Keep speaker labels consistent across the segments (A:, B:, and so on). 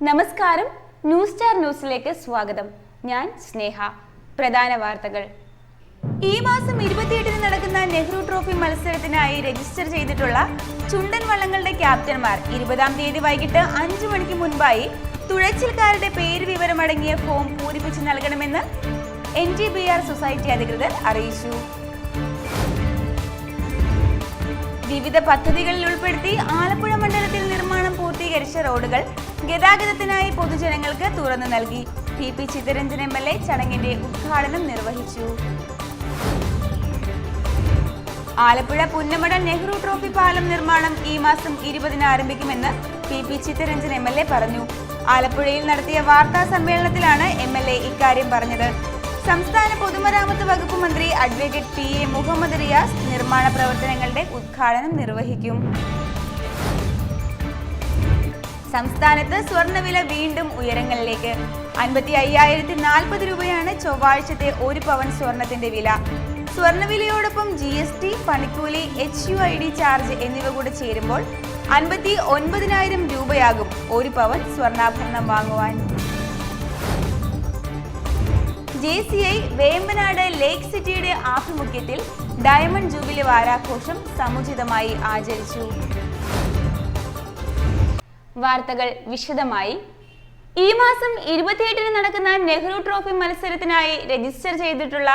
A: നമസ്കാരം, news star ന്യൂസിലേക്ക് സ്വാഗതം. ഞാൻ സ്നേഹ. പ്രധാന വാർത്തകൾ. ഈ മാസം 28-ന് നടക്കുന്ന നെഹ്റു ട്രോഫി മത്സരത്തിനായി രജിസ്റ്റർ ചെയ്തിട്ടുള്ള ചുണ്ടൻ വള്ളങ്ങളുടെ ക്യാപ്റ്റന്മാർ 20-ാം തീയതി വൈകിട്ട് 5 മണിക്ക് മുൻപായി തുഴച്ചിൽക്കാരുടെ പേര് വിവരമടങ്ങിയ ഫോം പൂരിപ്പിച്ച് നൽകണമെന്ന് NTBR സൊസൈറ്റി അധികൃതർ അറിയിച്ചു. വിവിധ പദ്ധതികളിൽ ഉൾപ്പെടുത്തി ആലപ്പുഴ മണ്ഡലത്തിൽ നിർമ്മാണം പൂർത്തീകരിച്ച റോഡുകൾ ഗതാഗതത്തിനായി പൊതുജനങ്ങൾക്ക് തുറന്നു നൽകി. PP ചിത്തരഞ്ജൻ MLA ചടങ്ങിന്റെ ഉദ്ഘാടനം നിർവഹിച്ചു. ആലപ്പുഴ പുന്നമട നെഹ്റു ട്രോഫി പാലം നിർമ്മാണം ഈ മാസം 20-ന് ആരംഭിക്കുമെന്ന് PP ചിത്തരഞ്ജൻ MLA പറഞ്ഞു. ആലപ്പുഴയിൽ നടത്തിയ വാർത്താ സമ്മേളനത്തിലാണ് MLA ഇക്കാര്യം പറഞ്ഞത്. സംസ്ഥാന പൊതുമരാമത്ത് വകുപ്പ് മന്ത്രി അഡ്വക്കേറ്റ് PA മുഹമ്മദ് റിയാസ് നിർമ്മാണ പ്രവർത്തനങ്ങളുടെ ഉദ്ഘാടനം നിർവഹിക്കും. സംസ്ഥാനത്ത് സ്വർണ്ണവില വീണ്ടും ഉയരങ്ങളിലേക്ക്. 55,040 രൂപയാണ് ചൊവ്വാഴ്ചത്തെ 1 പവൻ സ്വർണത്തിന്റെ വില. സ്വർണ്ണവിലയോടൊപ്പം GST, പണിക്കൂലി, HUID ചാർജ് എന്നിവ കൂടെ ചേരുമ്പോൾ 59,000 രൂപയാകും 1 പവൻ സ്വർണ്ണാഭരണം വാങ്ങുവാൻ. JCI വേമ്പനാട് ലേക്ക് സിറ്റിയുടെ ആഭിമുഖ്യത്തിൽ ഡയമണ്ട് ജൂബിലി വാരാഘോഷം സമുചിതമായി ആചരിച്ചു. വാർത്തകൾ വിശദമായി. ഈ മാസം 28-ന് നടക്കുന്ന നെഹ്റു ട്രോഫി മത്സരത്തിനായി രജിസ്റ്റർ ചെയ്തിട്ടുള്ള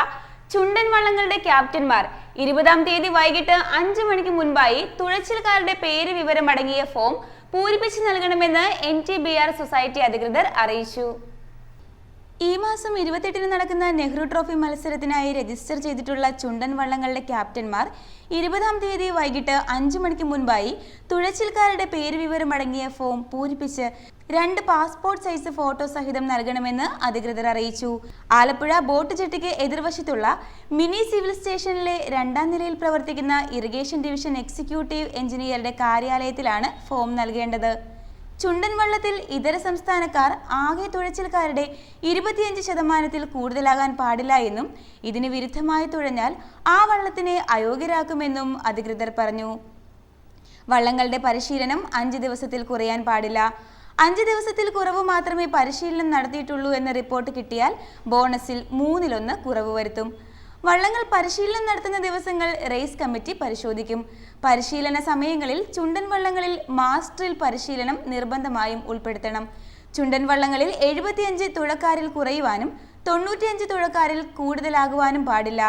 A: ചുണ്ടൻ വള്ളങ്ങളുടെ ക്യാപ്റ്റന്മാർ 20-ാം തീയതി വൈകിട്ട് 5 മണിക്ക് മുൻപായി തുഴച്ചിൽക്കാരുടെ പേര് വിവരമടങ്ങിയ ഫോം പൂരിപ്പിച്ച് നൽകണമെന്ന് NTBR സൊസൈറ്റി അധികൃതർ അറിയിച്ചു. ഈ മാസം 28-ന് നടക്കുന്ന നെഹ്റു ട്രോഫി മത്സരത്തിനായി രജിസ്റ്റർ ചെയ്തിട്ടുള്ള ചുണ്ടൻ വള്ളങ്ങളുടെ ക്യാപ്റ്റന്മാർ 20-ാം തീയതി വൈകിട്ട് 5 മണിക്ക് മുൻപായി തുഴച്ചിൽക്കാരുടെ പേര് വിവരമടങ്ങിയ ഫോം പൂരിപ്പിച്ച് 2 പാസ്പോർട്ട് സൈസ് ഫോട്ടോ സഹിതം നൽകണമെന്ന് അധികൃതർ അറിയിച്ചു. ആലപ്പുഴ ബോട്ട് ജെട്ടിക്ക് എതിർവശത്തുള്ള മിനി സിവിൽ സ്റ്റേഷനിലെ 2-ാം നിലയിൽ പ്രവർത്തിക്കുന്ന ഇറിഗേഷൻ ഡിവിഷൻ എക്സിക്യൂട്ടീവ് എഞ്ചിനീയറുടെ കാര്യാലയത്തിലാണ് ഫോം നൽകേണ്ടത്. ചുണ്ടൻ വള്ളത്തിൽ ഇതര സംസ്ഥാനക്കാർ ആകെ തുഴച്ചിൽക്കാരുടെ 25% കൂടുതലാകാൻ പാടില്ല എന്നും ഇതിന് വിരുദ്ധമായി തുഴഞ്ഞാൽ ആ വള്ളത്തിനെ അയോഗ്യരാക്കുമെന്നും അധികൃതർ പറഞ്ഞു. വള്ളങ്ങളുടെ പരിശീലനം 5 ദിവസത്തിൽ കുറയാൻ പാടില്ല. 5 ദിവസത്തിൽ കുറവ് മാത്രമേ പരിശീലനം നടത്തിയിട്ടുള്ളൂ എന്ന റിപ്പോർട്ട് കിട്ടിയാൽ ബോണസിൽ 1/3 കുറവ് വരുത്തും. വള്ളങ്ങൾ പരിശീലനം നടത്തുന്ന ദിവസങ്ങൾ റേസ് കമ്മിറ്റി പരിശോധിക്കും. പരിശീലന സമയങ്ങളിൽ ചുണ്ടൻ വള്ളങ്ങളിൽ മാസ്റ്ററിൽ പരിശീലനം നിർബന്ധമായും ഉൾപ്പെടുത്തണം. ചുണ്ടൻ വള്ളങ്ങളിൽ 75 തുഴക്കാരിൽ കുറയുവാനും 95 തുഴക്കാരിൽ കൂടുതലാകുവാനും പാടില്ല.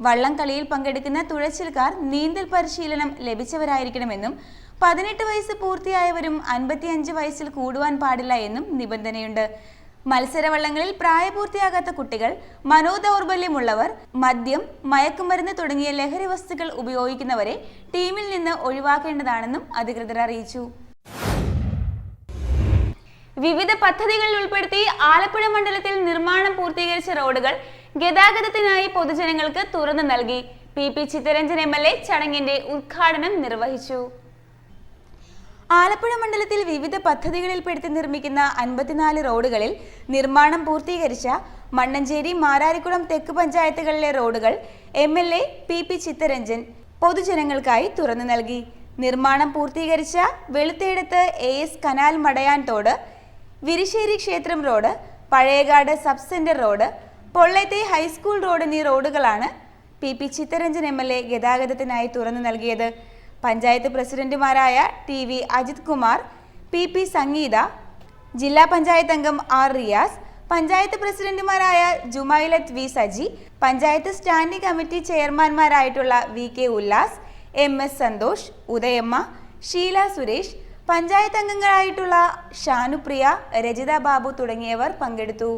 A: വള്ളം കളിയിൽ പങ്കെടുക്കുന്ന തുഴച്ചിൽക്കാർ നീന്തൽ പരിശീലനം ലഭിച്ചവരായിരിക്കണമെന്നും 18 വയസ്സ് പൂർത്തിയായവരും 55 വയസ്സിൽ കൂടുവാൻ പാടില്ല എന്നും നിബന്ധനയുണ്ട്. മത്സരവള്ളങ്ങളിൽ പ്രായപൂർത്തിയാകാത്ത കുട്ടികൾ, മനോദൗർബല്യമുള്ളവർ, മദ്യം, മയക്കുമരുന്ന് തുടങ്ങിയ ലഹരി വസ്തുക്കൾ ഉപയോഗിക്കുന്നവരെ ടീമിൽ നിന്ന് ഒഴിവാക്കേണ്ടതാണെന്നും അധികൃതർ അറിയിച്ചു. വിവിധ പദ്ധതികളിൽ ഉൾപ്പെടുത്തി ആലപ്പുഴ മണ്ഡലത്തിൽ നിർമ്മാണം പൂർത്തീകരിച്ച റോഡുകൾ ഗതാഗതത്തിനായി പൊതുജനങ്ങൾക്ക് തുറന്നു നൽകി. PP ചിത്തരഞ്ജൻ MLA ചടങ്ങിന്റെ ഉദ്ഘാടനം നിർവഹിച്ചു. ആലപ്പുഴ മണ്ഡലത്തിൽ വിവിധ പദ്ധതികളിൽപ്പെടുത്തി നിർമ്മിക്കുന്ന 54 റോഡുകളിൽ നിർമ്മാണം പൂർത്തീകരിച്ച മണ്ണഞ്ചേരി, മാരാരിക്കുളം തെക്ക് പഞ്ചായത്തുകളിലെ റോഡുകൾ MLA PP ചിത്തരഞ്ജൻ പൊതുജനങ്ങൾക്കായി തുറന്നു നൽകി. നിർമ്മാണം പൂർത്തീകരിച്ച വെളുത്തേടത്ത് AS കനാൽ മടയാൻ തോട്, വിരിശ്ശേരി ക്ഷേത്രം road, Pazhayakad sub centre road, Pollethai high school road എന്നീ റോഡുകളാണ് PP ചിത്തരഞ്ജൻ MLA ഗതാഗതത്തിനായി തുറന്നു നൽകിയത്. പഞ്ചായത്ത് പ്രസിഡന്റുമാരായ TV അജിത് കുമാർ, PP സംഗീത, ജില്ലാ പഞ്ചായത്ത് അംഗം R റിയാസ്, പഞ്ചായത്ത് പ്രസിഡന്റുമാരായ Jumailath V Saji, panchayat standing committee ചെയർമാൻമാരായിട്ടുള്ള VK ഉല്ലാസ്, MS സന്തോഷ്, ഉദയമ്മ, ഷീല സുരേഷ്, പഞ്ചായത്ത് അംഗങ്ങളായിട്ടുള്ള ഷാനുപ്രിയ, രജിത ബാബു തുടങ്ങിയവർ പങ്കെടുത്തു.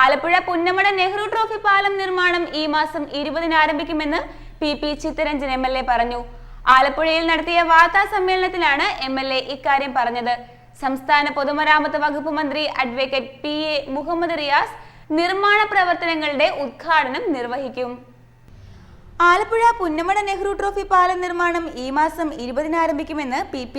A: ആലപ്പുഴ പുന്നമട നെഹ്റു ട്രോഫി പാലം നിർമ്മാണം ഈ മാസം 20-ന് ആരംഭിക്കുമെന്ന് PP ചിത്തരഞ്ജൻ MLA പറഞ്ഞു. ആലപ്പുഴയിൽ നടത്തിയ വാർത്താ സമ്മേളനത്തിലാണ് MLA ഇക്കാര്യം പറഞ്ഞത്. സംസ്ഥാന പൊതുമരാമത്ത് വകുപ്പ് മന്ത്രി അഡ്വക്കേറ്റ് PA മുഹമ്മദ് റിയാസ് നിർമ്മാണ പ്രവർത്തനങ്ങളുടെ ഉദ്ഘാടനം നിർവഹിക്കും. ആലപ്പുഴ പുന്നമട നെഹ്റു ട്രോഫി പാലം നിർമ്മാണം ഈ മാസം 20-ന് ആരംഭിക്കുമെന്ന് PP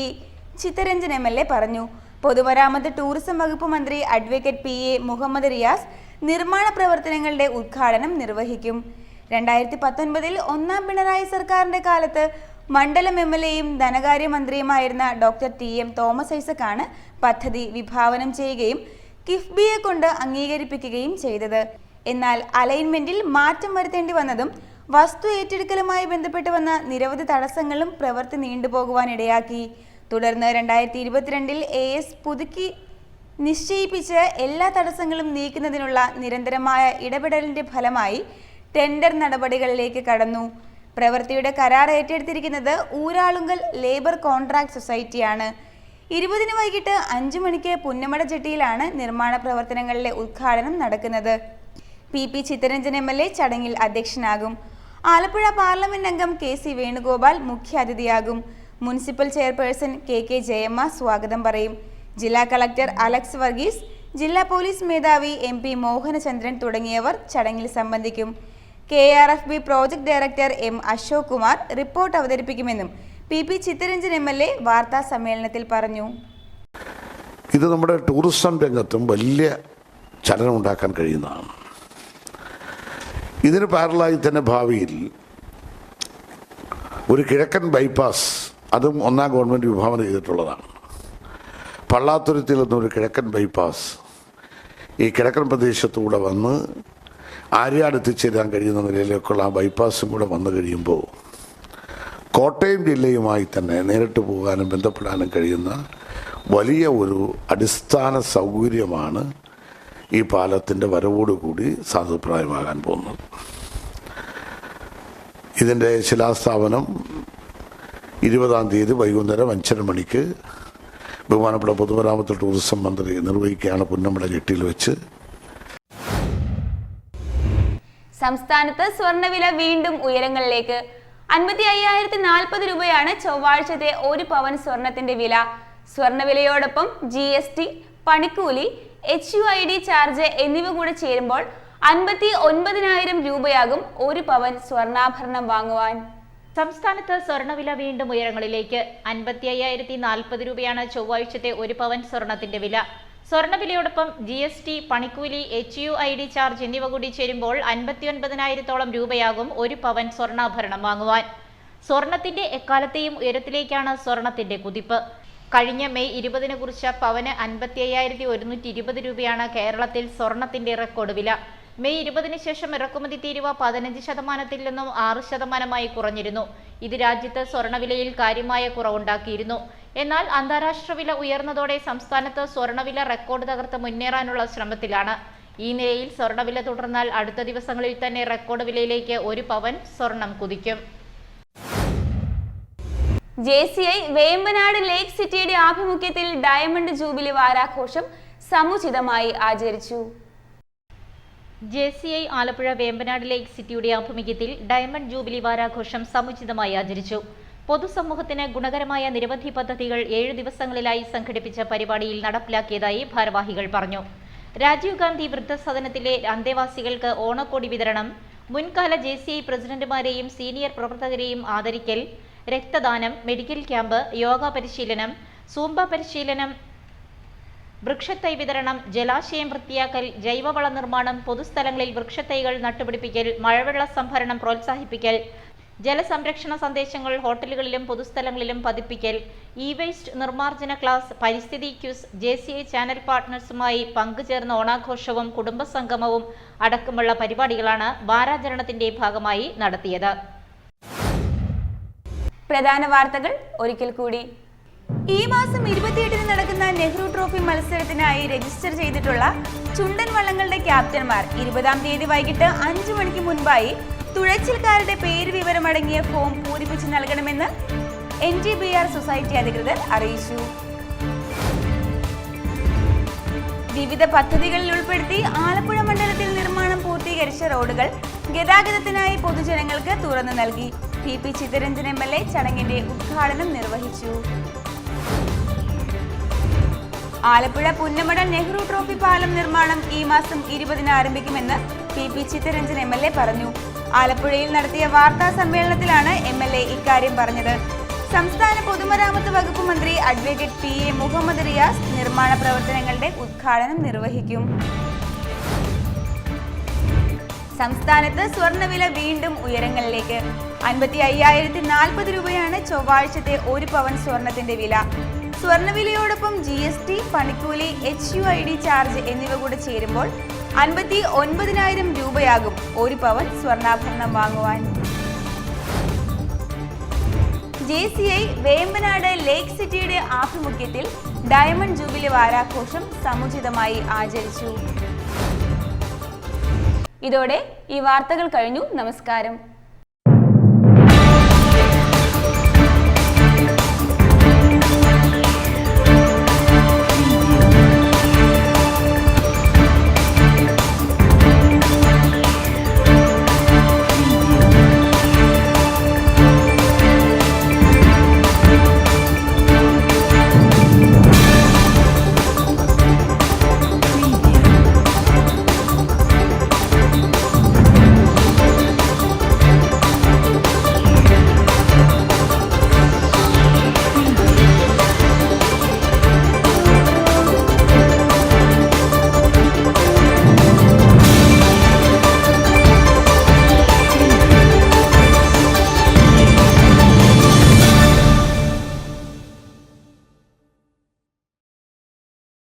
A: ചിത്തരഞ്ജൻ MLA പറഞ്ഞു. പൊതുമരാമത്ത് ടൂറിസം വകുപ്പ് മന്ത്രി അഡ്വക്കേറ്റ് PA മുഹമ്മദ് റിയാസ് നിർമ്മാണ പ്രവർത്തനങ്ങളുടെ ഉദ്ഘാടനം നിർവഹിക്കും. 2019-ൽ 1-ാം പിണറായി സർക്കാരിന്റെ കാലത്ത് മണ്ഡലം MLAയും ധനകാര്യമന്ത്രിയുമായിരുന്ന ഡോക്ടർ TM തോമസ് ഐസക്കാണ് പദ്ധതി വിഭാവനം ചെയ്യുകയും കിഫ്ബിയെ കൊണ്ട് അംഗീകരിപ്പിക്കുകയും ചെയ്തത്. എന്നാൽ അലൈൻമെന്റിൽ മാറ്റം വരുത്തേണ്ടി വന്നതും വസ്തു ഏറ്റെടുക്കലുമായി ബന്ധപ്പെട്ട് വന്ന നിരവധി തടസ്സങ്ങളും പ്രവൃത്തി നീണ്ടുപോകുവാനിടയാക്കി. തുടർന്ന് 2022 AS പുതുക്കി നിശ്ചയിപ്പിച്ച് എല്ലാ തടസ്സങ്ങളും നീക്കുന്നതിനുള്ള നിരന്തരമായ ഇടപെടലിന്റെ ഫലമായി ടെൻഡർ നടപടികളിലേക്ക് കടന്നു. പ്രവൃത്തിയുടെ കരാർ ഏറ്റെടുത്തിരിക്കുന്നത് ഊരാളുങ്കൽ ലേബർ കോൺട്രാക്ട് സൊസൈറ്റിയാണ്. 20 വൈകിട്ട് 5 മണിക്ക് പുന്നമട ജെട്ടിയിലാണ് നിർമ്മാണ പ്രവർത്തനങ്ങളിലെ ഉദ്ഘാടനം നടക്കുന്നത്. PP ചിത്തരഞ്ജൻ MLA ചടങ്ങിൽ അധ്യക്ഷനാകും. ആലപ്പുഴ പാർലമെന്റ് അംഗം KC വേണുഗോപാൽ മുഖ്യാതിഥിയാകും. മുനിസിപ്പൽ ചെയർപേഴ്സൺ KK ജയമ്മ സ്വാഗതം പറയും. ജില്ലാ കളക്ടർ അലക്സ് വർഗീസ്, ജില്ലാ പോലീസ് മേധാവി MP മോഹനചന്ദ്രൻ തുടങ്ങിയവർ ചടങ്ങിൽ സംബന്ധിക്കും. KRFB project director M Ashok Kumar report അവതരിപ്പിക്കുമെന്നും PP ചിത്തരഞ്ജൻ MLA വാർത്താ സമ്മേളനത്തിൽ പറഞ്ഞു.
B: ഇത് നമ്മുടെ ടൂറിസം രംഗത്തും വലിയ ചലനം ഉണ്ടാക്കാൻ കഴിയുന്നതാണ്. ഇതിന് പാരലായി തന്നെ ഭാവിയിൽ ഒരു കിഴക്കൻ ബൈപ്പാസ്, അതും ഒന്നാം ഗവൺമെൻറ് വിഭാവനം ചെയ്തിട്ടുള്ളതാണ്. പള്ളാത്തുരുത്തിൽ നിന്നൊരു കിഴക്കൻ ബൈപ്പാസ് ഈ കിഴക്കൻ പ്രദേശത്തൂടെ വന്ന് ആര്യാട് എത്തിച്ചേരാൻ കഴിയുന്ന നിലയിലേക്കുള്ള ആ ബൈപ്പാസും കൂടെ വന്നു കഴിയുമ്പോൾ കോട്ടയം ജില്ലയുമായി തന്നെ നേരിട്ട് പോകാനും ബന്ധപ്പെടാനും കഴിയുന്ന വലിയ ഒരു അടിസ്ഥാന സൗകര്യമാണ് ഈ പാലത്തിൻ്റെ വരവോടുകൂടി സാധുപ്രായമാകാൻ പോകുന്നത്. ഇതിൻ്റെ ശിലാസ്ഥാപനം 20-ാം തീയതി വൈകുന്നേരം 5:30 മണിക്ക് ബഹുമാനപ്പെട്ട പൊതുമരാമത്ത് ടൂറിസം മന്ത്രി നിർവഹിക്കുകയാണ് പുന്നമട ജെട്ടിയിൽ വെച്ച്.
A: സംസ്ഥാനത്ത് സ്വർണ്ണവില വീണ്ടും ഉയരങ്ങളിലേക്ക്. 55,040 രൂപയാണ് ചൊവ്വാഴ്ചത്തെ 1 പവൻ സ്വർണത്തിന്റെ വില. സ്വർണ്ണവിലയോടൊപ്പം GST, പണിക്കൂലി, HUID ചാർജ് എന്നിവ കൂടെ ചേരുമ്പോൾ 59,000 രൂപയാകും 1 പവൻ സ്വർണ്ണാഭരണം വാങ്ങുവാൻ.
C: സംസ്ഥാനത്ത് സ്വർണ്ണവില വീണ്ടും ഉയരങ്ങളിലേക്ക്. 55,040 രൂപയാണ് ചൊവ്വാഴ്ചത്തെ 1 പവൻ സ്വർണത്തിന്റെ വില. സ്വർണ്ണവിലയോടൊപ്പം GST, പണിക്കൂലി, HUID ചാർജ് എന്നിവ കൂടി ചേരുമ്പോൾ 59,000-ഓളം രൂപയാകും 1 പവൻ സ്വർണ്ണാഭരണം വാങ്ങുവാൻ. സ്വർണത്തിന്റെ എക്കാലത്തെയും ഉയരത്തിലേക്കാണ് സ്വർണത്തിന്റെ കുതിപ്പ്. കഴിഞ്ഞ മെയ് 20-ന് കുറിച്ച പവന് 55,120 രൂപയാണ് കേരളത്തിൽ സ്വർണത്തിന്റെ റെക്കോർഡ് വില. മെയ് 20-ന് ശേഷം ഇറക്കുമതി തീരുവ 15% നിന്നും 6% കുറഞ്ഞിരുന്നു. ഇത് രാജ്യത്ത് സ്വർണ്ണവിലയിൽ കാര്യമായ കുറവുണ്ടാക്കിയിരുന്നു. എന്നാൽ അന്താരാഷ്ട്ര വില ഉയർന്നതോടെ സംസ്ഥാനത്ത് സ്വർണ്ണവില റെക്കോർഡ് തകർത്ത് മുന്നേറാനുള്ള ശ്രമത്തിലാണ്. ഈ നിലയിൽ സ്വർണ്ണവില തുടർന്നാൽ അടുത്ത ദിവസങ്ങളിൽ തന്നെ റെക്കോർഡ് വിലയിലേക്ക് 1 പവൻ സ്വർണം കുതിക്കും.
A: JCI വേമ്പനാട് ലേക്ക് സിറ്റിയുടെ ആഭിമുഖ്യത്തിൽ ഡയമണ്ട് ജൂബിലി വാരാഘോഷം സമുചിതമായി ആചരിച്ചു.
C: JCI ആലപ്പുഴ വേമ്പനാട് ലേക്ക് സിറ്റിയുടെ ആഭിമുഖ്യത്തിൽ ഡയമണ്ട് ജൂബിലി വാരാഘോഷം സമുചിതമായി ആചരിച്ചു. പൊതുസമൂഹത്തിന് ഗുണകരമായ നിരവധി പദ്ധതികൾ 7 ദിവസങ്ങളിലായി സംഘടിപ്പിച്ച പരിപാടിയിൽ നടപ്പിലാക്കിയതായി ഭാരവാഹികൾ പറഞ്ഞു. രാജീവ് ഗാന്ധി വൃദ്ധസദനത്തിലെ അന്തേവാസികൾക്ക് ഓണക്കോടി വിതരണം, മുൻകാല JCI പ്രസിഡന്റുമാരെയും സീനിയർ പ്രവർത്തകരെയും ആദരിക്കൽ, രക്തദാനം, മെഡിക്കൽ ക്യാമ്പ്, യോഗ പരിശീലനം, സൂംബ പരിശീലനം, വൃക്ഷത്തൈ വിതരണം, ജലാശയം വൃത്തിയാക്കൽ, ജൈവവള നിർമ്മാണം, പൊതുസ്ഥലങ്ങളിൽ വൃക്ഷത്തൈകൾ നട്ടുപിടിപ്പിക്കൽ, മഴവെള്ള സംഭരണം പ്രോത്സാഹിപ്പിക്കൽ, ജലസംരക്ഷണ സന്ദേശങ്ങൾ ഹോട്ടലുകളിലും പൊതുസ്ഥലങ്ങളിലും പതിപ്പിക്കൽ, വേസ്റ്റ് നിർമ്മാർജ്ജന ക്ലാസ്, പരിസ്ഥിതി ക്യൂസ്, JCI ചാനൽ പാർട്ട്നേഴ്സുമായി പങ്കുചേർന്ന ഓണാഘോഷവും കുടുംബസംഗമവും അടക്കമുള്ള പരിപാടികളാണ് വാരാചരണത്തിന്റെ ഭാഗമായി നടത്തിയത്.
A: പ്രധാന വാർത്തകൾ ഒരിക്കൽ കൂടി. ഈ മാസം 28-ന് നടക്കുന്ന നെഹ്റു ട്രോഫി മത്സരത്തിനായി രജിസ്റ്റർ ചെയ്തിട്ടുള്ള ചുണ്ടൻ വള്ളങ്ങളുടെ ക്യാപ്റ്റന്മാർ 20-ാം തീയതി വൈകിട്ട് 5 മണിക്ക് മുൻപായി തുഴച്ചിൽക്കാരുടെ പേര് വിവരമടങ്ങിയ ഫോം പൂരിപ്പിച്ച് നൽകണമെന്ന് NTBR സൊസൈറ്റി അധികൃതർ അറിയിച്ചു. വിവിധ പദ്ധതികളിൽ ഉൾപ്പെടുത്തി ആലപ്പുഴ മണ്ഡലത്തിൽ നിർമ്മാണം പൂർത്തീകരിച്ച റോഡുകൾ ഗതാഗതത്തിനായി പൊതുജനങ്ങൾക്ക് തുറന്നു നൽകി. PP ചിത്തരഞ്ജൻ MLA ചടങ്ങിന്റെ ഉദ്ഘാടനം നിർവഹിച്ചു. ആലപ്പുഴ പുന്നമട നെഹ്റു ട്രോഫി പാലം നിർമ്മാണം ഈ മാസം 20-ന് ആരംഭിക്കുമെന്ന് PP ചിത്തരഞ്ജൻ MLA പറഞ്ഞു. ആലപ്പുഴയിൽ നടത്തിയ വാർത്താ സമ്മേളനത്തിലാണ് MLA ഇക്കാര്യം പറഞ്ഞത്. സംസ്ഥാന പൊതുമരാമത്ത് വകുപ്പ് മന്ത്രി അഡ്വക്കേറ്റ് PA മുഹമ്മദ് റിയാസ് നിർമ്മാണ പ്രവർത്തനങ്ങളുടെ ഉദ്ഘാടനം നിർവഹിക്കും. സംസ്ഥാനത്ത് സ്വർണ്ണവില വീണ്ടും ഉയരങ്ങളിലേക്ക്. 55,040 രൂപയാണ് ചൊവ്വാഴ്ചത്തെ 1 പവൻ സ്വർണത്തിന്റെ വില. സ്വർണ്ണവിലയോടൊപ്പം GST, പണിക്കൂലി, HUID ചാർജ് എന്നിവ കൂടെ ചേരുമ്പോൾ 59,000 രൂപയാകും 1 പവൻ സ്വർണ്ണാഭരണം വാങ്ങുവാൻ. JCI വേമ്പനാട് ലേക്ക് സിറ്റിയുടെ ആഭിമുഖ്യത്തിൽ ഡയമണ്ട് ജൂബിലി വാരാഘോഷം സമുചിതമായി ആചരിച്ചു. ഇതോടെ ഈ വാർത്തകൾ കഴിഞ്ഞു. നമസ്കാരം.